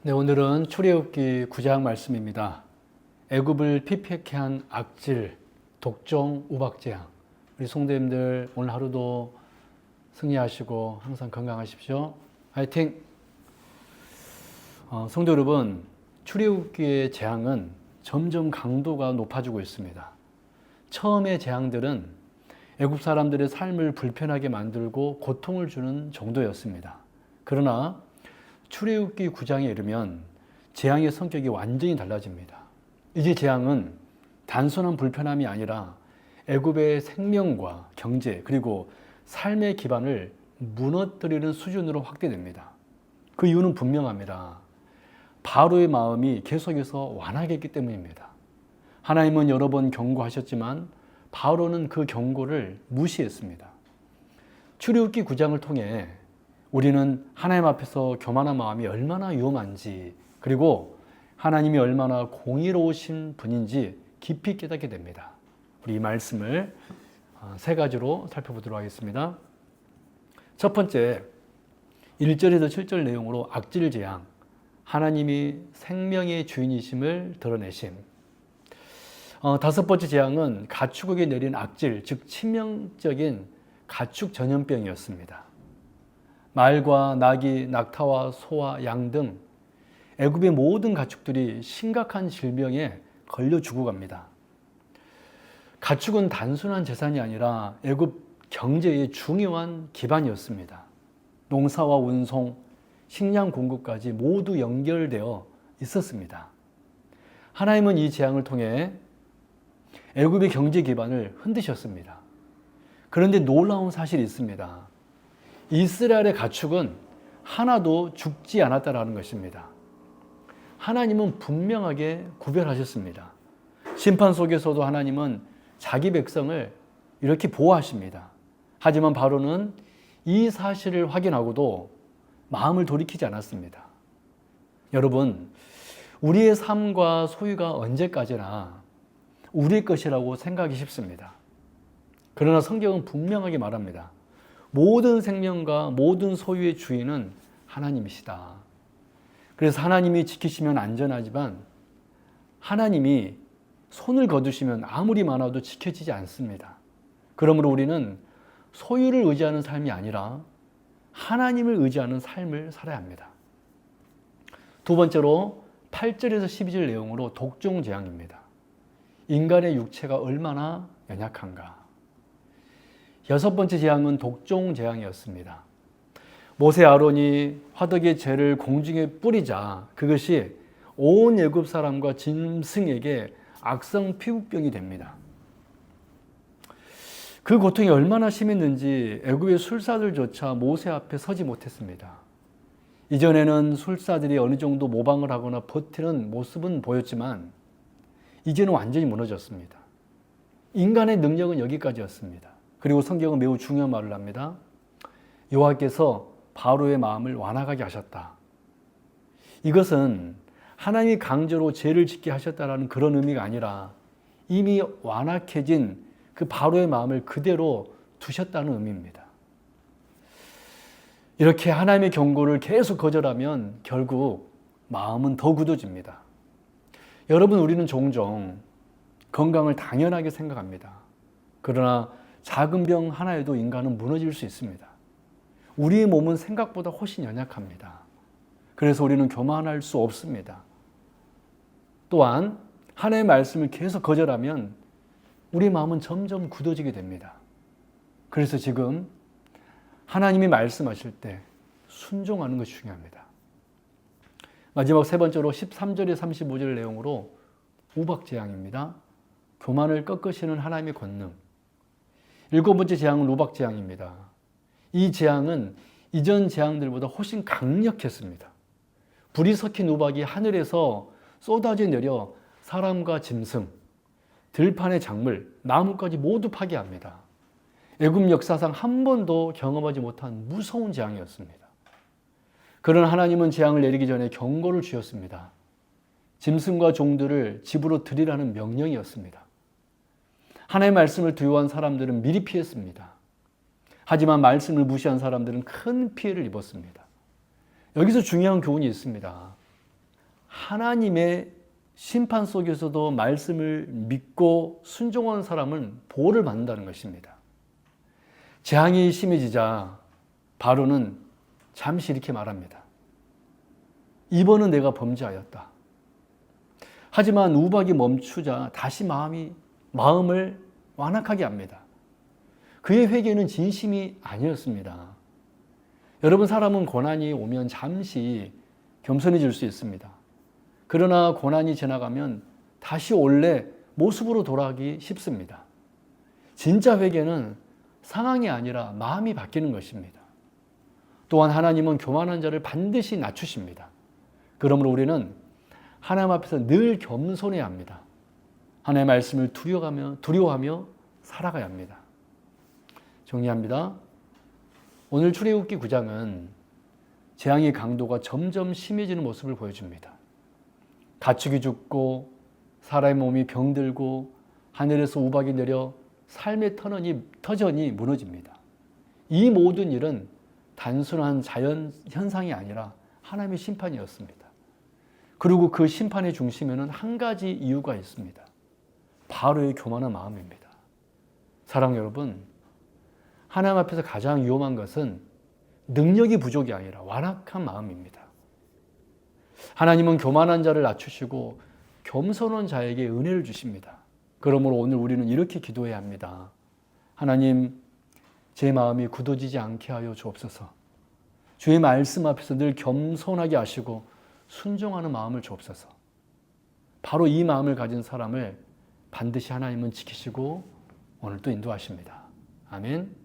네, 오늘은 출애굽기 9장 말씀입니다. 애굽을 피폐케 한 악질, 독종, 우박재앙. 우리 성도님들 오늘 하루도 승리하시고 항상 건강하십시오. 화이팅! 성도 여러분, 출애굽기의 재앙은 점점 강도가 높아지고 있습니다. 처음의 재앙들은 애굽 사람들의 삶을 불편하게 만들고 고통을 주는 정도였습니다. 그러나 출애굽기 9장에 이르면 재앙의 성격이 완전히 달라집니다. 이제 재앙은 단순한 불편함이 아니라 애굽의 생명과 경제 그리고 삶의 기반을 무너뜨리는 수준으로 확대됩니다. 그 이유는 분명합니다. 바로의 마음이 계속해서 완악했기 때문입니다. 하나님은 여러 번 경고하셨지만 바로는 그 경고를 무시했습니다. 출애굽기 9장을 통해 우리는 하나님 앞에서 교만한 마음이 얼마나 위험한지, 그리고 하나님이 얼마나 공의로우신 분인지 깊이 깨닫게 됩니다. 우리 이 말씀을 세 가지로 살펴보도록 하겠습니다. 첫 번째, 1절에서 7절 내용으로 악질 재앙, 하나님이 생명의 주인이심을 드러내심. 다섯 번째 재앙은 가축에게 내린 악질, 즉 치명적인 가축 전염병이었습니다. 말과 나귀, 낙타와 소와 양 등 애굽의 모든 가축들이 심각한 질병에 걸려 죽어갑니다. 가축은 단순한 재산이 아니라 애굽 경제의 중요한 기반이었습니다. 농사와 운송, 식량 공급까지 모두 연결되어 있었습니다. 하나님은 이 재앙을 통해 애굽의 경제 기반을 흔드셨습니다. 그런데 놀라운 사실이 있습니다. 이스라엘의 가축은 하나도 죽지 않았다라는 것입니다. 하나님은 분명하게 구별하셨습니다. 심판 속에서도 하나님은 자기 백성을 이렇게 보호하십니다. 하지만 바로는 이 사실을 확인하고도 마음을 돌이키지 않았습니다. 여러분, 우리의 삶과 소유가 언제까지나 우리의 것이라고 생각하기 쉽습니다. 그러나 성경은 분명하게 말합니다. 모든 생명과 모든 소유의 주인은 하나님이시다. 그래서 하나님이 지키시면 안전하지만 하나님이 손을 거두시면 아무리 많아도 지켜지지 않습니다. 그러므로 우리는 소유를 의지하는 삶이 아니라 하나님을 의지하는 삶을 살아야 합니다. 두 번째로 8절에서 12절 내용으로 독종 재앙입니다. 인간의 육체가 얼마나 연약한가. 여섯 번째 재앙은 독종 재앙이었습니다. 모세 아론이 화덕의 재를 공중에 뿌리자 그것이 온 애굽 사람과 짐승에게 악성 피부병이 됩니다. 그 고통이 얼마나 심했는지 애굽의 술사들조차 모세 앞에 서지 못했습니다. 이전에는 술사들이 어느 정도 모방을 하거나 버티는 모습은 보였지만 이제는 완전히 무너졌습니다. 인간의 능력은 여기까지였습니다. 그리고 성경은 매우 중요한 말을 합니다. 여호와께서 바로의 마음을 완악하게 하셨다. 이것은 하나님이 강제로 죄를 짓게 하셨다라는 그런 의미가 아니라 이미 완악해진 그 바로의 마음을 그대로 두셨다는 의미입니다. 이렇게 하나님의 경고를 계속 거절하면 결국 마음은 더 굳어집니다. 여러분, 우리는 종종 건강을 당연하게 생각합니다. 그러나 작은 병 하나에도 인간은 무너질 수 있습니다. 우리의 몸은 생각보다 훨씬 연약합니다. 그래서 우리는 교만할 수 없습니다. 또한 하나님의 말씀을 계속 거절하면 우리 마음은 점점 굳어지게 됩니다. 그래서 지금 하나님이 말씀하실 때 순종하는 것이 중요합니다. 마지막 세 번째로 13절에 35절 내용으로 우박재앙입니다. 교만을 꺾으시는 하나님의 권능. 일곱 번째 재앙은 우박재앙입니다. 이 재앙은 이전 재앙들보다 훨씬 강력했습니다. 불이 섞인 우박이 하늘에서 쏟아져 내려 사람과 짐승, 들판의 작물, 나무까지 모두 파괴합니다. 애굽 역사상 한 번도 경험하지 못한 무서운 재앙이었습니다. 그러나 하나님은 재앙을 내리기 전에 경고를 주셨습니다. 짐승과 종들을 집으로 들이라는 명령이었습니다. 하나님의 말씀을 두려워한 사람들은 미리 피했습니다. 하지만 말씀을 무시한 사람들은 큰 피해를 입었습니다. 여기서 중요한 교훈이 있습니다. 하나님의 심판 속에서도 말씀을 믿고 순종하는 사람은 보호를 받는다는 것입니다. 재앙이 심해지자 바로는 잠시 이렇게 말합니다. 이번은 내가 범죄하였다. 하지만 우박이 멈추자 다시 마음을 완악하게 합니다. 그의 회개는 진심이 아니었습니다. 여러분, 사람은 고난이 오면 잠시 겸손해질 수 있습니다. 그러나 고난이 지나가면 다시 원래 모습으로 돌아가기 쉽습니다. 진짜 회개는 상황이 아니라 마음이 바뀌는 것입니다. 또한 하나님은 교만한 자를 반드시 낮추십니다. 그러므로 우리는 하나님 앞에서 늘 겸손해야 합니다. 하나님의 말씀을 두려워하며 살아가야 합니다. 정리합니다. 오늘 출애굽기 9장은 재앙의 강도가 점점 심해지는 모습을 보여줍니다. 가축이 죽고 사람의 몸이 병들고 하늘에서 우박이 내려 삶의 터전이 무너집니다. 이 모든 일은 단순한 자연 현상이 아니라 하나님의 심판이었습니다. 그리고 그 심판의 중심에는 한 가지 이유가 있습니다. 바로의 교만한 마음입니다. 사랑하는 여러분, 하나님 앞에서 가장 위험한 것은 능력이 부족이 아니라 완악한 마음입니다. 하나님은 교만한 자를 낮추시고 겸손한 자에게 은혜를 주십니다. 그러므로 오늘 우리는 이렇게 기도해야 합니다. 하나님, 제 마음이 굳어지지 않게 하여 주옵소서. 주의 말씀 앞에서 늘 겸손하게 하시고 순종하는 마음을 주옵소서. 바로 이 마음을 가진 사람을 반드시 하나님은 지키시고 오늘 또 인도하십니다. 아멘.